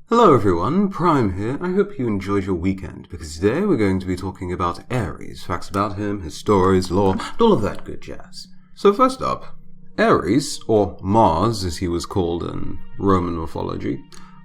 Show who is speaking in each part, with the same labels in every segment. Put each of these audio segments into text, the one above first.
Speaker 1: Hello everyone, Prime here. I hope you enjoyed your weekend, because today we're going to be talking about Ares, facts about him, his stories, lore, and all of that good jazz. So first up, Ares, or Mars as he was called in Roman mythology,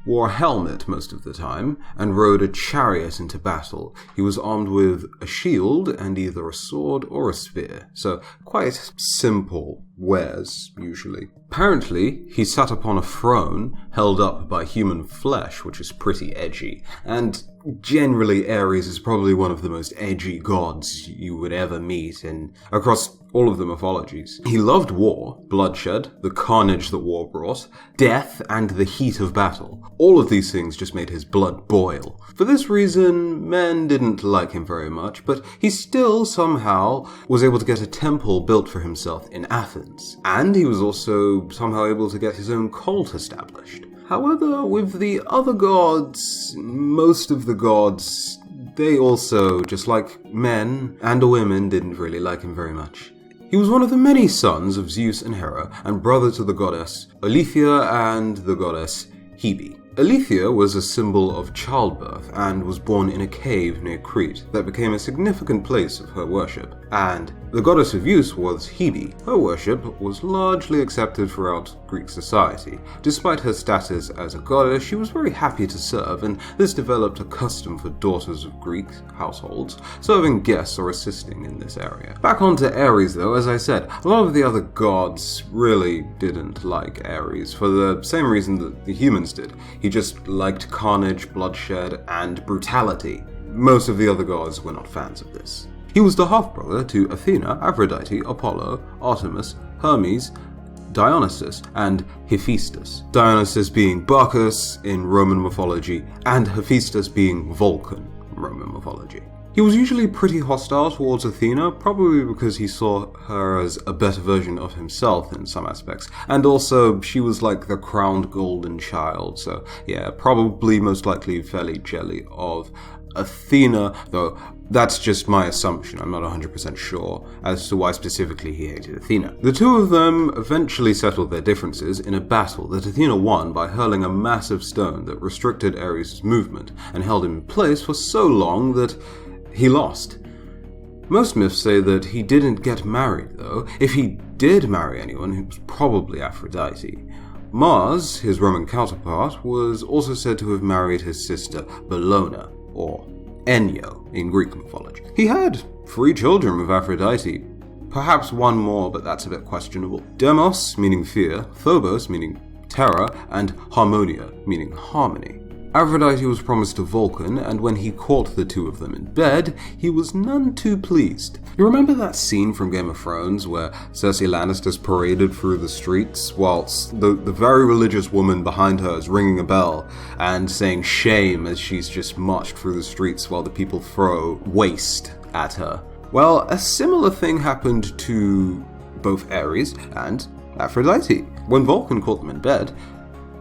Speaker 1: wore a helmet most of the time and rode a chariot into battle. He was armed with a shield and either a sword or a spear, so quite simple wares usually. Apparently, he sat upon a throne held up by human flesh, which is pretty edgy, and generally Ares is probably one of the most edgy gods you would ever meet across all of the mythologies. He loved war, bloodshed, the carnage that war brought, death, and the heat of battle. All of these things just made his blood boil. For this reason, men didn't like him very much, but he still somehow was able to get a temple built for himself in Athens. And he was also somehow able to get his own cult established. However, with the other gods, most of the gods, they also, just like men and women, didn't really like him very much. He was one of the many sons of Zeus and Hera, and brother to the goddess Aletheia and the goddess Hebe. Aletheia was a symbol of childbirth and was born in a cave near Crete that became a significant place of her worship. And the goddess of use was Hebe. Her worship was largely accepted throughout Greek society. Despite her status as a goddess, she was very happy to serve, and this developed a custom for daughters of Greek households, serving guests or assisting in this area. Back onto Ares though, as I said, a lot of the other gods really didn't like Ares, for the same reason that the humans did. He just liked carnage, bloodshed, and brutality. Most of the other gods were not fans of this. He was the half-brother to Athena, Aphrodite, Apollo, Artemis, Hermes, Dionysus, and Hephaestus. Dionysus being Bacchus in Roman mythology, and Hephaestus being Vulcan in Roman mythology. He was usually pretty hostile towards Athena, probably because he saw her as a better version of himself in some aspects, and also she was like the crowned golden child, so yeah, probably most likely fairly jelly of Athena, though that's just my assumption. I'm not 100% sure as to why specifically he hated Athena. The two of them eventually settled their differences in a battle that Athena won by hurling a massive stone that restricted Ares' movement and held him in place for so long that he lost. Most myths say that he didn't get married though. If he did marry anyone, it was probably Aphrodite. Mars, his Roman counterpart, was also said to have married his sister Bellona, or Enyo in Greek mythology. He had 3 children with Aphrodite, perhaps one more, but that's a bit questionable. Demos, meaning fear, Phobos, meaning terror, and Harmonia, meaning harmony. Aphrodite was promised to Vulcan, and when he caught the two of them in bed, he was none too pleased. You remember that scene from Game of Thrones where Cersei Lannister's paraded through the streets whilst the very religious woman behind her is ringing a bell and saying shame as she's just marched through the streets while the people throw waste at her? Well, a similar thing happened to both Ares and Aphrodite. When Vulcan caught them in bed,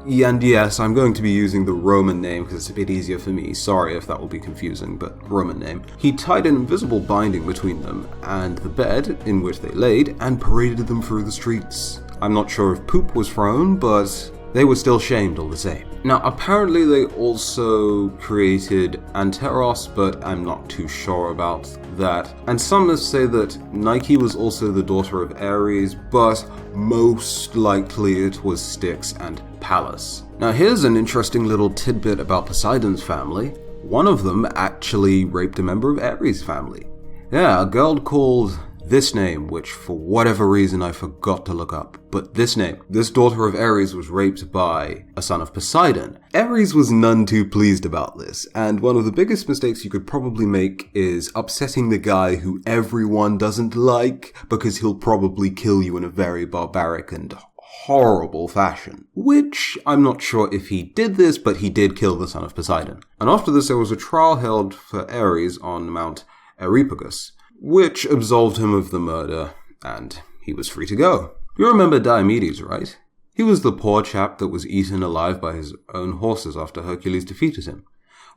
Speaker 1: and yes, I'm going to be using the Roman name because it's a bit easier for me. Sorry if that will be confusing, but Roman name. He tied an invisible binding between them and the bed in which they laid and paraded them through the streets. I'm not sure if poop was thrown, but they were still shamed all the same. Now, apparently they also created Anteros, but I'm not too sure about that. And some myths say that Nike was also the daughter of Ares, but most likely it was Styx and Pallas. Now here's an interesting little tidbit about Poseidon's family. One of them actually raped a member of Ares' family. Yeah, a girl called this name, which for whatever reason I forgot to look up, but this name, this daughter of Ares was raped by a son of Poseidon. Ares was none too pleased about this, and one of the biggest mistakes you could probably make is upsetting the guy who everyone doesn't like, because he'll probably kill you in a very barbaric and horrible fashion. Which, I'm not sure if he did this, but he did kill the son of Poseidon. And after this there was a trial held for Ares on Mount Areopagus, which absolved him of the murder, and he was free to go. You remember Diomedes, right? He was the poor chap that was eaten alive by his own horses after Hercules defeated him.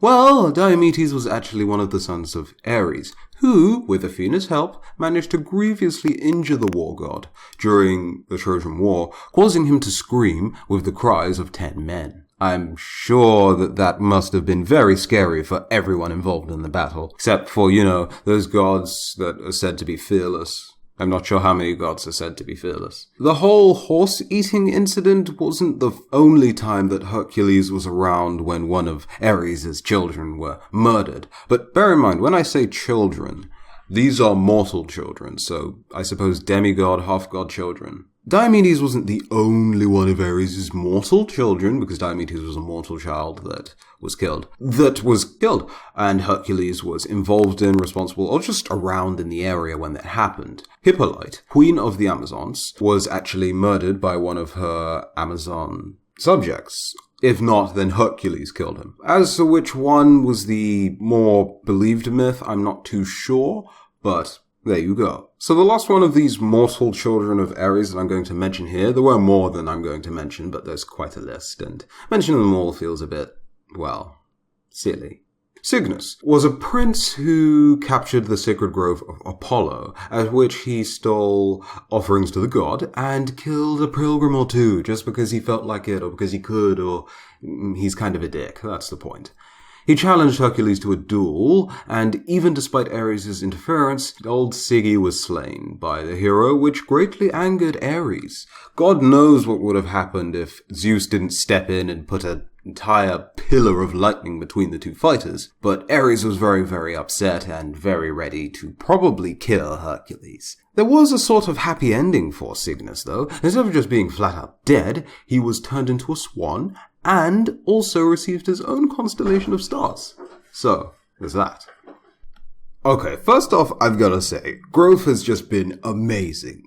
Speaker 1: Well, Diomedes was actually one of the sons of Ares, who, with Athena's help, managed to grievously injure the war god during the Trojan War, causing him to scream with the cries of 10 men. I'm sure that must have been very scary for everyone involved in the battle, except for, those gods that are said to be fearless. I'm not sure how many gods are said to be fearless. The whole horse-eating incident wasn't the only time that Hercules was around when one of Ares' children were murdered. But bear in mind, when I say children, these are mortal children, so I suppose demigod, half-god children. Diomedes wasn't the only one of Ares' mortal children, because Diomedes was a mortal child that was killed, and Hercules was involved in, responsible, or just around in the area when that happened. Hippolyte, queen of the Amazons, was actually murdered by one of her Amazon subjects. If not, then Hercules killed him. As to which one was the more believed myth, I'm not too sure, but there you go. So the last one of these mortal children of Ares that I'm going to mention here, there were more than I'm going to mention, but there's quite a list, and mentioning them all feels a bit, well, silly. Cygnus was a prince who captured the sacred grove of Apollo, at which he stole offerings to the god and killed a pilgrim or two just because he felt like it, or because he could, or he's kind of a dick. That's the point. He challenged Hercules to a duel, and even despite Ares' interference, old Siggy was slain by the hero, which greatly angered Ares. God knows what would have happened if Zeus didn't step in and put an entire pillar of lightning between the two fighters, but Ares was very, very upset and very ready to probably kill Hercules. There was a sort of happy ending for Cygnus, though. Instead of just being flat out dead, he was turned into a swan, and also received his own constellation of stars. So, there's that. Okay, first off, I've gotta say, growth has just been amazing.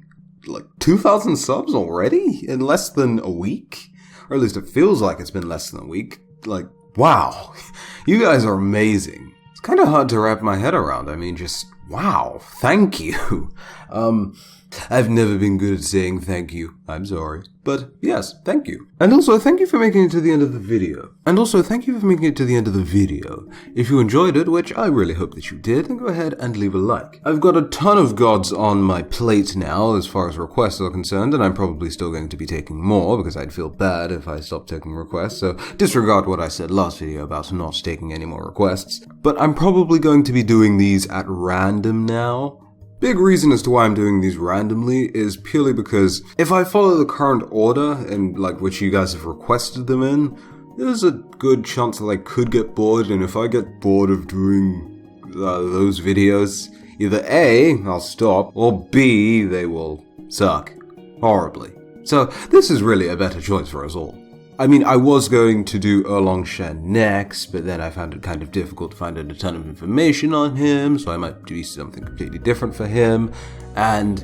Speaker 1: Like, 2,000 subs already? In less than a week? Or at least it feels like it's been less than a week. Like, wow. You guys are amazing. It's kind of hard to wrap my head around. I mean, just, wow. Thank you. I've never been good at saying thank you. I'm sorry. But yes, thank you. And also, thank you for making it to the end of the video. If you enjoyed it, which I really hope that you did, then go ahead and leave a like. I've got a ton of gods on my plate now as far as requests are concerned, and I'm probably still going to be taking more because I'd feel bad if I stopped taking requests, so disregard what I said last video about not taking any more requests. But I'm probably going to be doing these at random now. Big reason as to why I'm doing these randomly is purely because if I follow the current order and which you guys have requested them in, there's a good chance that I could get bored, and if I get bored of doing those videos, either A, I'll stop, or B, they will suck horribly. So this is really a better choice for us all. I mean, I was going to do Erlong Shen next, but then I found it kind of difficult to find a ton of information on him, so I might do something completely different for him, and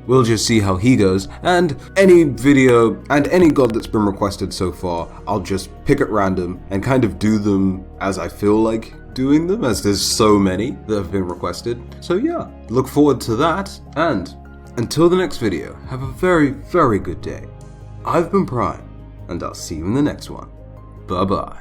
Speaker 1: we'll just see how he goes. And any video and any god that's been requested so far, I'll just pick at random and kind of do them as I feel like doing them, as there's so many that have been requested. So yeah, look forward to that, and until the next video, have a very, very good day. I've been Prime, and I'll see you in the next one. Bye-bye.